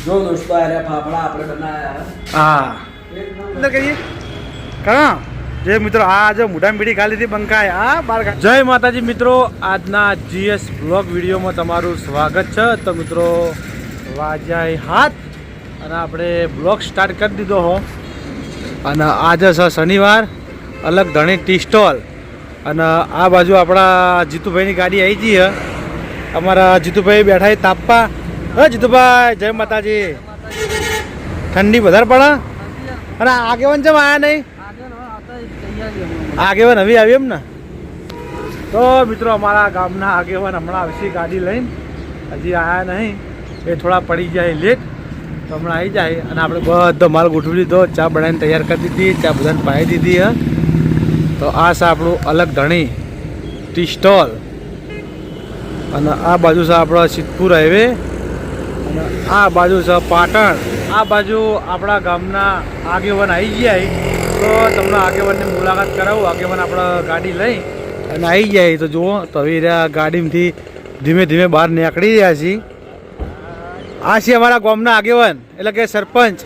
જો દોસ્તો આ ફાફડા આપણે બનાવ્યા. હા અંદર કહીએ કણા જે મિત્રો આ જો મોઢા મીઠી ખાલી હતી બંકાય આ બાર. જય માતાજી મિત્રો, આજના GS બ્લોગ વિડીયોમાં તમારું સ્વાગત છે. તો મિત્રો વાજાય હાથ અને આપણે બ્લોગ સ્ટાર્ટ કરી દીધો હો. અને આજે છે શનિવાર, અલગ ધણી ટી સ્ટોલ. અને આ બાજુ આપણા જીતુભાઈની ગાડી આવી ગઈ છે. અમારા જીતુભાઈ બેઠા તાપવા. હા જીતુભાઈ જય માતાજી. ઠંડી વધારે પડે અને આગેવાન ચમ આવ્યા નહીં? આગેવાન હવે આવી એમ ને. તો મિત્રો અમારા ગામના આગેવાન હમણાં આવશે ગાડી લઈને, હજી આવ્યા નહીં. એ થોડા પડી જાય લેટ, તો હમણાં આવી જાય. અને આપણે બધો માલ ગોઠવી લીધો, ચા બનાવીને તૈયાર કરી દીધી, ચા બધાને પાઈ દીધી. હા તો આ છે આપણું અલગ ધણી ટી સ્ટોલ. અને આ બાજુ છે આપણો સિદ્ધપુર હાઈવે, અને આ બાજુ છે પાટણ. આ બાજુ આપણા ગામના આગેવાન આવી જાય તો તમને આગેવાનની મુલાકાત કરાવું. આગેવાન આપણે ગાડી લઈ અને આવી જાય તો જુઓ. તો હવે ગાડીમાંથી ધીમે ધીમે બહાર નીકળી રહ્યા છીએ. આ છે અમારા ગામના આગેવાન, એટલે કે સરપંચ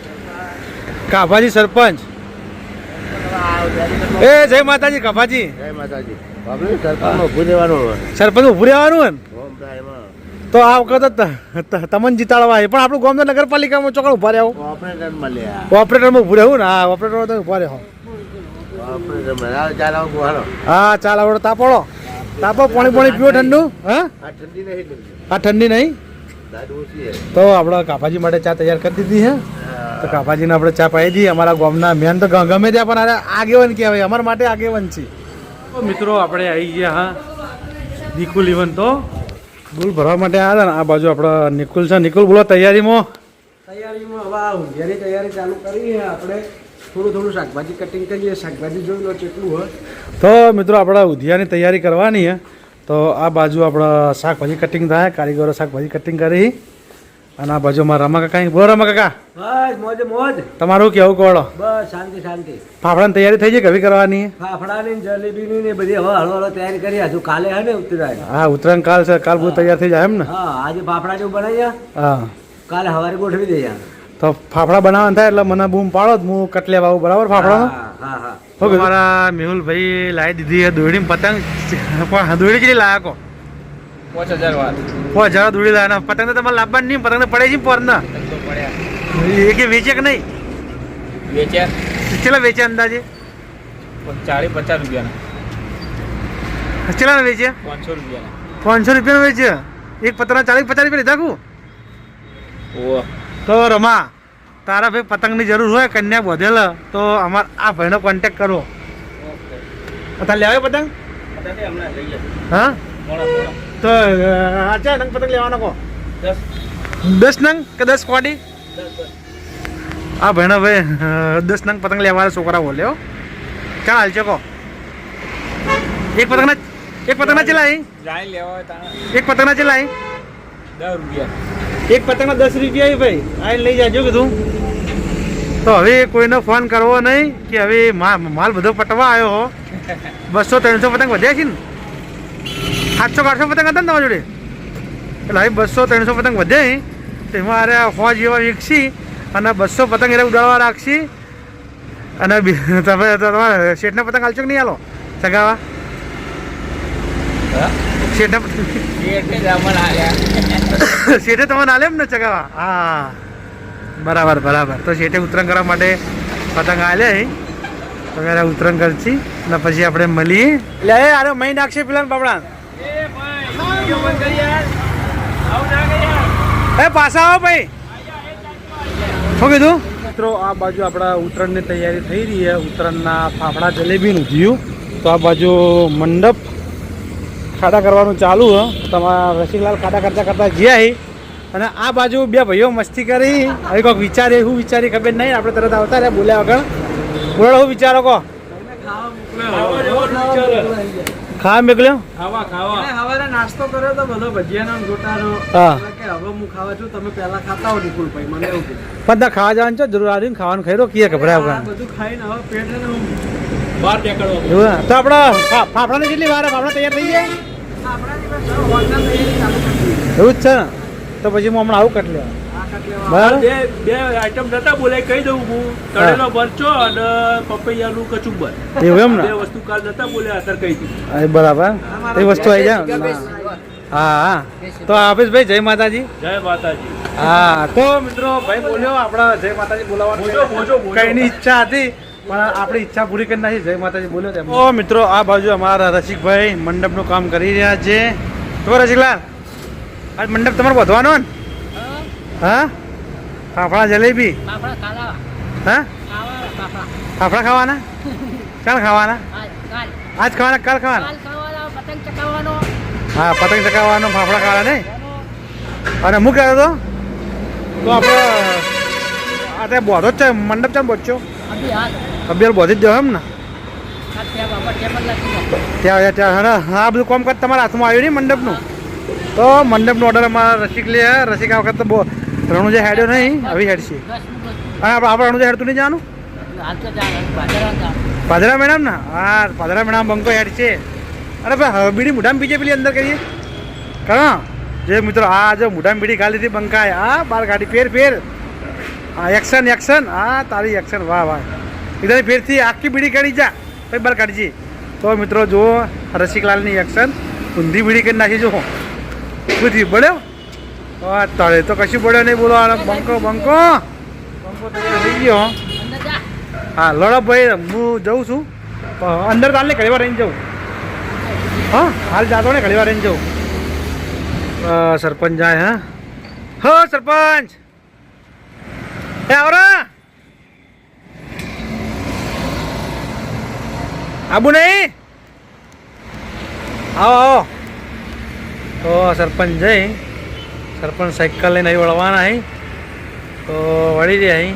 કાભાજી. સરપંચ એ જય માતાજી. કાભાજી જય માતાજી. સરપંચ ઊભું રહેવાનું. સરપંચ ઊભું રહેવાનું ને. તો આ વખત તમને જીતાડવા પણ આપણું ગામ નગરપાલિકામાં ચોકડ ઉભા રહ્યો. ઓપરેટરમાં લે ઓપરેટરમાં ઊભું રહેવું ને. હા ઓપરેટરમાં તમે ઉભા રહ્યો. હા ચાલ આવડો તાપોડો. તાપો પાણી પાણી પીવો ઠંડુ. હા આ ઠંડી નહીં. તો આપણે કાભાજી માટે ચા તૈયાર કરી દીધી છે. તો કાભાજીને આપણે ચા પાઈ દઈએ. અમારા ગામના મેન તો ગમે ત્યાં પણ આગેવાન કહેવાય, અમારા માટે આગેવાન છે. તો મિત્રો આપણે આવી ગયા. હા નિકુલ ઇવન તો બુલ ભરવા માટે આવ્યા ને. આ બાજુ આપણે નિકુલ છે. નિકુલ બોલો તૈયારીમાં. હવે ઊંધિયાની તૈયારી ચાલુ કરી છે. આપણે થોડું શાકભાજી કટિંગ કરીએ. શાકભાજી જોઈ લો કેટલું હોય. તો મિત્રો આપણે ઊંધિયાની તૈયારી કરવાની છે. તો આ બાજુ આપણે શાકભાજી કટિંગ થાય, કારીગરો શાકભાજી કટિંગ કરી. અને આ બાજુમાં રમા કાકા. બોલો રમા કાકા. બસ મોજ મોજ. તમારું કેવું કોળો? બસ શાંતિ શાંતિ. ફાફડાની તૈયારી થઈ છે કવી કરવાની? ફાફડાની જલેબીની ને બધી હવે હળવો તૈયારી કરી. હજુ કાલે હે ને ઉતરાય. હા ઉત્તરાયણ કાલ છે. કાલ બધું તૈયાર થઈ જાય એમ ને. હા આજે ફાફડા જેવું બનાવી. હા કાલે સવારે ગોઠવી દઈએ. તો ફાફડા બનાવવાના થાય એટલે મને બૂમ પાડો, હું કટલે આવું બરાબર ફાફડાનો. હા હા. મારા મેહુલભાઈ લાવી દીધી છે દોડી પતંગ. દોડી કેટલી લાયા કો? 5000 વાર 5000 દોડી લાયા. પતંગ તો તમારે લાવવાની નહીં, પતંગ તો પડે છે પર ના. એ કે વેચે કે નહીં? વેચ્યા કેટલા વેચે અંદાજે? 40-50 રૂપિયાના. કેટલા વેચે? 500 રૂપિયાના. 500 રૂપિયાનો વેચે. એક પતંગના 40-50 રૂપિયા લીધા કુ? ઓહ તો રમા તારા ભાઈ પતંગની જરૂર હોય કન્યા બોધેલ તો અમારે આ ભાઈનો કોન્ટેક કરો. તારે લેવાય પતંગ? હા તો આચા નંગ પતંગ લેવાનો કહો. 10 નંગ કે 10 કોડી? આ ભાઈનો ભાઈ 10 નંગ પતંગ લેવાના છોકરા બોલ્યો. ક્યાં હાલ છે કહો? એક પતંગના ચલાય? એક પતંગના ચલાય 10 રૂપિયા. એક પતંગના 10 રૂપિયા ભાઈ આ લઈ જાજો કીધું. તો હવે કોઈનો ફોન કરવો નહીં કે હવે માલ બધો પટવા આવ્યો હો. 200-300 પતંગ વધ્યા છે ને. 700-800 પતંગ હતા ને તમારા જોડે. એટલે હવે 200-300 પતંગ વધ્યા તેમાં અરે 100 જેવા વેચી અને 200 પતંગ એને ઉડાડવા રાખશી. અને તમારે શેઠના પતંગ હાલશો કે નહીં હાલો ચગાવા? શેઠના પતંગ શેઠે તમને હાલે એમ ને ચગાવા? હા બરાબર બરાબર. તો શેઠે ઉત્તરાયણ કરવા માટે પતંગ હાલે. તો ત્યારે ઉત્તરાયણ કરશી અને પછી આપણે મળીએ. એટલે અરે મહી નાખશે પેલા બાબડા. એ પાછા આવો ભાઈ. શું કીધું મિત્રો? આ બાજુ આપણા ઉત્તરાયણની તૈયારી થઈ રહી છે. ઉત્તરાયણના ફાફડા જલેબીનું થયું. તો આ બાજુ મંડપ ખાડા કરવાનું ચાલુ હ. તમારા રસિકલાલ ખાડા કરતા ગયા. અને આ બાજુ બે ભાઈઓ મસ્તી કરી. હવે કોઈક વિચારે શું વિચારી ખબર નહીં. આપણે તરત આવતા રહ્યા બોલ્યા વગર. બોલો શું વિચારો કહો? ખાવા મોકલ્યો. સવારે નાસ્તો કર્યો તો બધો ભજીયાનો ગોટાનો. હા કે હવે હું ખાવા છું, તમે પહેલા ખાતા હો નિકુલભાઈ. મને એવું કીધું બધા ખાવા જવાનું છે જરૂર આવી ખાવાનું ખાઈ રહ્યો કીએ ગભરાય વગર. બધું ખાઈને હવે પેટ છે ને બહાર ટેકડો. એવું તો આપણે ફાફડાની કેટલી વાર ફાફડા તૈયાર થઈ જાય? આપણા દિવસ હોટલની તૈયારી ચાલુ કરી દીધી. એવું જ છે ને. તો પછી હું હમણાં આવું કટ લેવા. બરાબર બે આઈટમ નતા બોલે કહી દઉં હું તળેલો મરચો અને પપૈયાનું કચુંબર એવું એમ ને બે વસ્તુ કાલ નતા બોલે અત્યારે કહી દીધું એ બરાબર એ વસ્તુ આવી જાય હા હા તો આફીસભાઈ જય માતાજી જય માતાજી હા તો મિત્રો ભાઈ બોલ્યો આપણા જય માતાજી બોલાવવાનું કઈની ઈચ્છા હતી પણ આપણી ઈચ્છા પૂરી કરી નાખી જય માતાજી બોલ્યો તેમ ઓ મિત્રો આ બાજુ અમારા રસિકભાઈ મંડપનું કામ કરી રહ્યા છે તો રસિકલાલ આજ મંડપ તમારે વધવાનો ને હા ફાફડા જલેબી હા ફાફડા ખાવાના ચાલ ખાવાના આજ ખાવાના કાલ ખાવાના હા પતંગ ચકાવવાનો ફાફડા ખાવાના નહીં અને હું કહેતો હતો તો આપણે આ ત્યાં બોધો જ છે મંડપ છે બોચ્યો અભિયાર બોધી જ જાવ એમ ને ત્યાં હા આ બધું કામ કર તમારા હાથમાં આવ્યું નહીં મંડપનું તો મંડપનો ઓર્ડર અમારા રસિક લે રસિક આ વખત તો રણુ જે હેડ્યો નહીં આવી હેડ છે અને આપણે રણુ જે હેડતું નહીં જવાનું પાદરા મેડમ ને હા પાદરા મેડમ બંકો હેડ છે અરે ભાઈ બીડી મોઢામાં પીજે પેલી અંદર કરીએ હા જે મિત્રો આ જો મોઢામાં બીડી ખાલી હતી બંકાય હા બાર ગાડી ફેર હા એક્શન હા તારી એક્શન વાહ વાહ એકદમ ફેરથી આખી બીડી કાઢી જા ભાઈ બાર કાઢજી તો મિત્રો જુઓ રસિકલાલની એક્શન ઊંધી બીડી કરી નાખી જો શું થયું બળ્યો તળે તો કશું બળ્યો નહીં બોલો બંકો તૈયાર થઈ ગયો હા લડો ભાઈ હું જઉં છું અંદર તાલને ઘણી વાર રહીને જાઉં હા હાલ જાતો ને ઘણી વાર રહીને જાઉં સરપંચ જાય હા સરપંચ એ આવરા આબુ નહીં આવો તો સરપંચ જઈ સરપંચ સાયકલ લઈને અહીં વળવાના અહીં તો વળી દે અહીં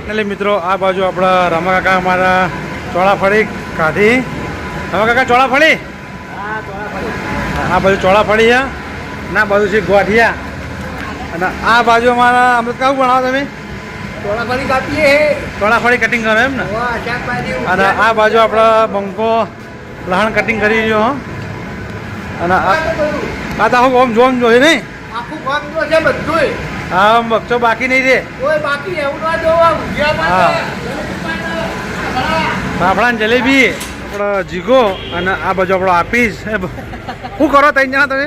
એટલે મિત્રો આ બાજુ આપણા રામાકાકા અમારા ચોળાફળી કાઢી રામાકાકા ચોળાફળી આ બાજુ ચોળાફળી છે ના બાજુ છે ગોઠિયા અને આ બાજુ અમારા અમૃત કાવું ભણાવો તમે ચોળાફળી કટિંગ કરો એમ ને અને આ બાજુ આપણા બંકો લહણ કટિંગ કરી રહ્યો અને આ તો આખું આમ જોમ જોઈએ નહીં હા બક્ષો બાકી નહીં રે હા ફાફડા ને જલેબી આપણો જીગો અને આ બાજુ આપણો આફીસ શું કરો ત્રણ જણા તમે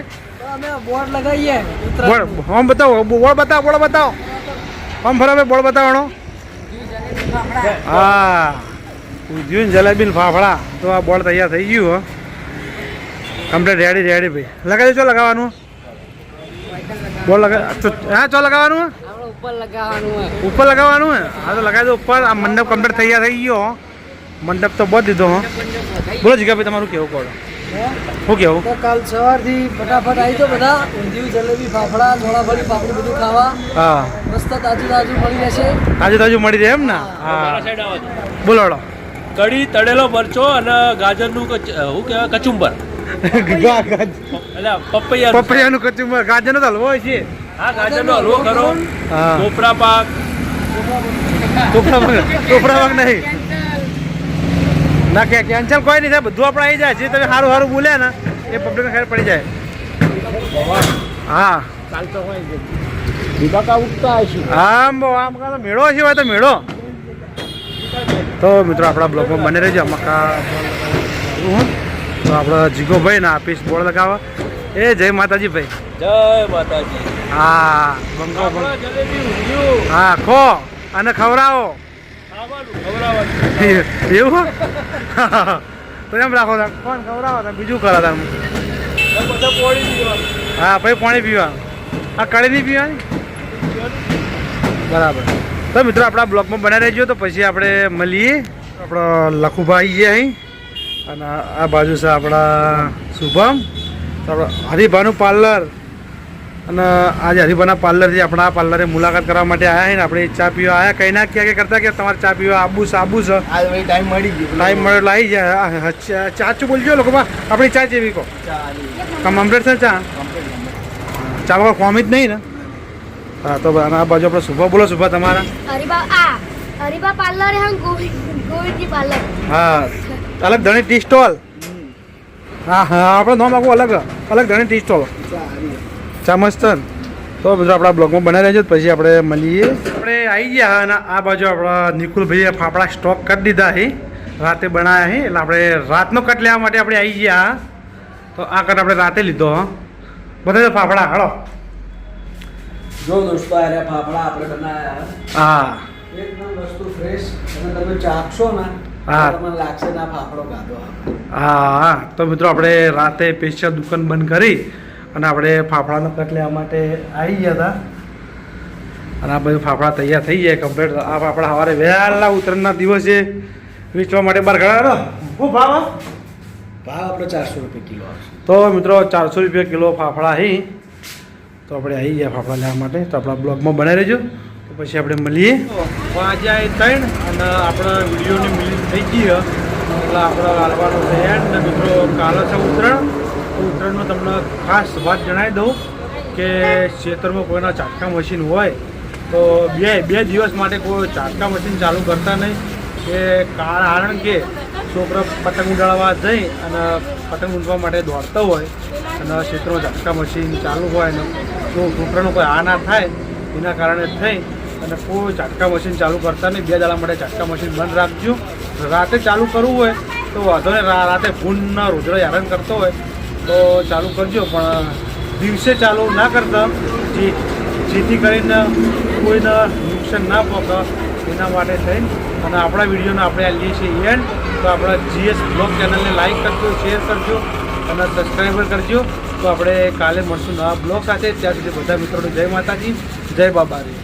બોર્ડ લગાવીએ આમ બતાવો બોર્ડ બતાવો આમ ફરાવે બોર્ડ બતાવવાનો હા ઉધ્યું ને જલેબી ને ફાફડા તો આ બોર્ડ તૈયાર થઈ ગયું હો કમ્પ્લીટ રેડી ભાઈ લગાવી દો લગાવવાનું બોર્ડ હા ચો લગાવવાનું ઉપર લગાવવાનું હા તો લગાવી દો ઉપર આ મંડપ કમ્પ્લીટ તૈયાર થઈ ગયો મંડપ તો બહુ દીધો હો બોલો જીગાભાઈ તમારું કેવું કહો શું કેવું તો કાલ સવારથી ફટાફટ આવી તો બધા ઊંધિયું જલેબી ફાફડા ચોળાફળી પાપડી બધું ખાવા હા મસ્ત તાજું મળી રહેશે તાજું મળી રહે એમ ને હા બોલો કઢી તળેલો મરચો અને ગાજરનું શું કહેવાય કચુંબર પપૈયાનું કચુંબર ગાજરનો તો હલવો હોય છે હા ગાજરનો હલવો કરો હા ટોપરા પાક ટોપરા પાક નહીં ના કે કેન્સલ કોઈ નહીં થાય બધું આપણે આવી જાય જે તમે સારું બોલ્યા ને એ પબ્લિકને ખબર પડી જાય હા આમ કાં તો મેળો છે હોય તો મેળો તો મિત્રો આપણા બ્લોગમાં બને રહેજો મકા તો આપણો જીગોભાઈ ને આપીશ બોર્ડ લગાવો એ જય માતાજી ભાઈ જય માતાજી હા બંકો હા ખો અને ખવડાવો એવું તો એમ રાખો કોણ ખવડાવો બીજું કરો તમે હા ભાઈ પાણી પીવા આ કળી નહીં પીવાની બરાબર તો મિત્રો આપણા બ્લોગમાં બનાવી રહેજો તો પછી આપણે મળીએ આપણો લખુભાઈ છે અહીં અને આ બાજુ છે આપણા શુભમ તો આપણે હરિભાનું પાર્લર અને આજે હરિભાના પાર્લરથી આપણા આ પાર્લરે મુલાકાત કરવા માટે આવ્યા છે ને આપણે ચા પીવા આવ્યા કંઈ ના ક્યાં કરતા કે તમારે ચા પીવા આબુ છે ટાઈમ મળી ગયો ટાઈમ મળ્યો આવી જાય ચાચું બોલજો લોકો આપણી ચા જેવી કહો કમ્પ્લીટ છે ચા વગર કોમી જ નહીં ને હા તો આ બાજુ આપણે શુભા બોલો શુભા તમારા હરિભા પાર્લર હે ગોવિંદજી પાર્લર હા અલગ ધણી ટી સ્ટોલ હા આપણે નામ આખું અલગ ધણી ટી સ્ટોલ ચા મસ્ત તો મિત્રો આપણા બ્લોગમાં બનાવી રહેજો પછી આપણે મળીએ. આપણે આવી ગયા અને આ બાજુ આપણા નિકુલભાઈએ ફાફડા સ્ટોક કરી દીધા છે, રાતે બનાવ્યા છે. એટલે આપણે રાતનો કટ લેવા માટે આપણે આવી ગયા. તો આ કટ આપણે રાતે લીધો. બધા ફાફડા હાલો. જો દોસ્તો આ ફાફડા આપણે બનાવ્યા. હા એકદમ વસ્તુ ફ્રેશ અને તમે ચાખશો ને હા. તમને લાગશે ના ફાફડો ગાધો. હા તો મિત્રો આપણે રાતે સ્પેશિયલ દુકાન બંધ કરી અને આપણે ફાફડાનો કટ લેવા માટે આવી ગયા હતા. અને આ બધું ફાફડા તૈયાર થઈ જાય કમ્પ્લીટ. આ ફાફડા સવારે વહેલા ઉત્તરાયણના દિવસે વેચવા માટે બહાર ગળા. શું ભાવ? ભાવ આપણે 400 રૂપિયા કિલો આવશે. તો મિત્રો 400 રૂપિયા કિલો ફાફડા છે. તો આપણે આવી ગયા ફાફડા લેવા માટે. તો આપણા બ્લોગમાં બનાવી રહેજો. તો પછી આપણે મળીએ. આજે આ 3 અને આપણા વિડીયોની મિલિટ થઈ ગઈ એટલે આપણે હાલવાનું છે એન્ડ. ને મિત્રો કાલે છે ઉત્તરાયણ. તો ઉત્તરાયણનો તમને ખાસ વાત જણાવી દઉં કે ખેતરમાં કોઈના ચાટકા મશીન હોય તો બે દિવસ માટે કોઈ ચાટકા મશીન ચાલુ કરતા નહીં. કે કારણ કે છોકરા પતંગ ઉડાડવા જઈ અને પતંગ ઉડવા માટે દોડતા હોય અને ખેતરમાં ચાટકા મશીન ચાલુ હોય ને તો છોકરાનો કોઈ આ ના થાય એના કારણે થઈ અને કોઈ ચાટકા મશીન ચાલુ કરતા નહીં. 2 દાડા માટે ચાટકા મશીન બંધ રાખજો. રાતે ચાલુ કરવું હોય તો વાંધો નહીં, રાતે ફૂનના રોજડો હેરાન કરતો હોય તો ચાલુ કરજો, પણ દિવસે ચાલુ ના કરતા જેથી કરીને કોઈને નુકસાન ના પહોંચે એના માટે થઈને. અને આપણા વિડીયોને આપણે આ લઈએ છીએ એન્ડ. તો આપણા GS બ્લોગ ચેનલને લાઈક કરજો, શેર કરજો અને સબસ્ક્રાઈબર કરજો. તો આપણે કાલે મળશું નવા બ્લોગ સાથે. ત્યાં સુધી બધા મિત્રોને જય માતાજી, જય બાબારી.